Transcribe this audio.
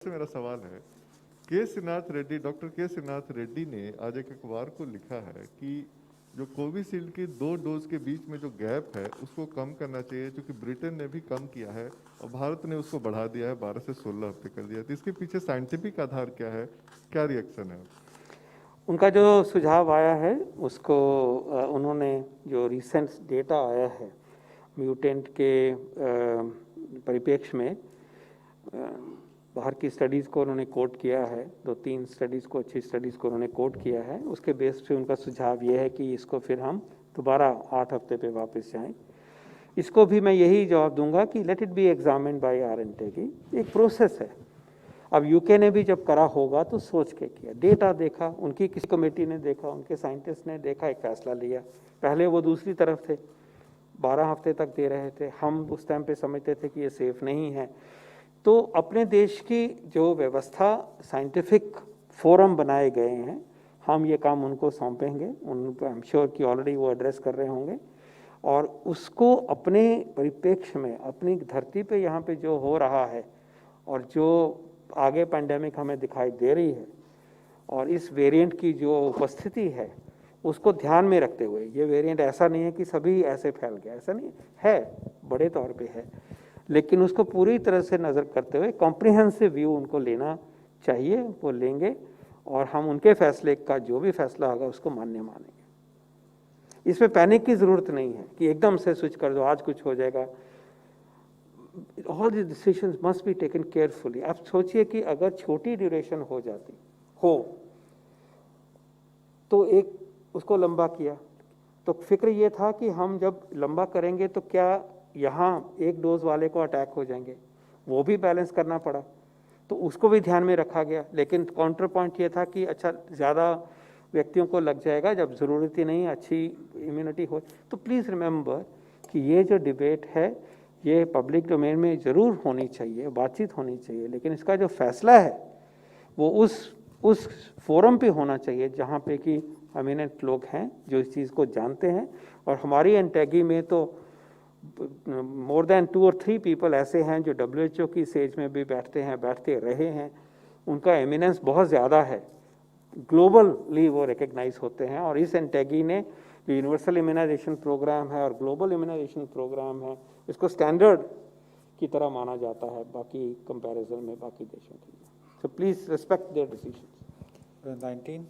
से मेरा सवाल है, के श्रीनाथ रेड्डी, डॉक्टर के श्रीनाथ रेड्डी ने आज एक अखबार को लिखा है कि जो कोविशील्ड की 2 डोज के बीच में जो गैप है उसको कम करना चाहिए, क्योंकि ब्रिटेन ने भी कम किया है और भारत ने उसको बढ़ा दिया है, 12 से 16 हफ्ते कर दिया। तो इसके पीछे साइंटिफिक आधार क्या है, क्या रिएक्शन है? उनका जो सुझाव आया है उसको उन्होंने जो रिसेंट डेटा आया है म्यूटेंट के परिप्रेक्ष्य में बाहर की स्टडीज़ को उन्होंने कोट किया है, 2-3 स्टडीज़ को, अच्छी स्टडीज़ को उन्होंने कोट किया है। उसके बेस पे उनका सुझाव ये है कि इसको फिर हम दोबारा 8 हफ्ते पे वापस जाएं। इसको भी मैं यही जवाब दूंगा कि let it be examined bye RNTE, एक प्रोसेस है। अब यूके ने भी जब करा होगा तो सोच के किया, डेटा देखा, उनकी किसी कमेटी ने देखा, उनके साइंटिस्ट ने देखा, एक फैसला लिया। पहले वो दूसरी तरफ थे, 12 हफ्ते तक दे रहे थे, हम उस टाइम पे समझते थे कि ये सेफ नहीं है। तो अपने देश की जो व्यवस्था, साइंटिफिक फोरम बनाए गए हैं, हम ये काम उनको सौंपेंगे, उनको आई एम श्योर कि ऑलरेडी वो एड्रेस कर रहे होंगे, और उसको अपने परिप्रेक्ष्य में, अपनी धरती पे यहाँ पे जो हो रहा है और जो आगे पैंडेमिक हमें दिखाई दे रही है और इस वेरिएंट की जो उपस्थिति है उसको ध्यान में रखते हुए, ये वेरिएंट ऐसा नहीं है कि सभी ऐसे फैल गया, ऐसा नहीं है, बड़े तौर पे है, लेकिन उसको पूरी तरह से नज़र करते हुए कॉम्प्रिहेंसिव व्यू उनको लेना चाहिए, वो लेंगे और हम उनके फैसले का जो भी फैसला होगा उसको मान्य मानेंगे। इसमें पैनिक की ज़रूरत नहीं है कि एकदम से स्विच कर दो, आज कुछ हो जाएगा। All these decisions must be taken carefully. आप सोचिए कि अगर छोटी ड्यूरेशन हो जाती हो तो एक उसको लंबा किया, तो फिक्र ये था कि हम जब लंबा करेंगे तो क्या यहाँ एक डोज वाले को अटैक हो जाएंगे, वो भी बैलेंस करना पड़ा, तो उसको भी ध्यान में रखा गया। लेकिन काउंटर पॉइंट ये था कि अच्छा ज़्यादा व्यक्तियों को लग जाएगा जब ज़रूरत ही नहीं, अच्छी इम्यूनिटी हो। तो प्लीज़ रिमेंबर कि ये जो डिबेट है ये पब्लिक डोमेन में ज़रूर होनी चाहिए, बातचीत होनी चाहिए, लेकिन इसका जो फैसला है वो उस फोरम पे होना चाहिए जहाँ पे कि एमिनेंट लोग हैं जो इस चीज़ को जानते हैं। और हमारी एंटैगी में तो मोर देन 2 और 3 पीपल ऐसे हैं जो WHO की स्टेज में भी बैठते रहे हैं, उनका एमिनेंस बहुत ज़्यादा है, ग्लोबली वो रिकग्नाइज होते हैं। और इस एंटैगी ने जो यूनिवर्सल इम्यूनाइजेशन प्रोग्राम है और ग्लोबल इम्यूनाइजेशन प्रोग्राम है, इसको स्टैंडर्ड की तरह माना जाता है बाकी कंपैरिजन में बाकी देशों के लिए। So please respect their decisions. 19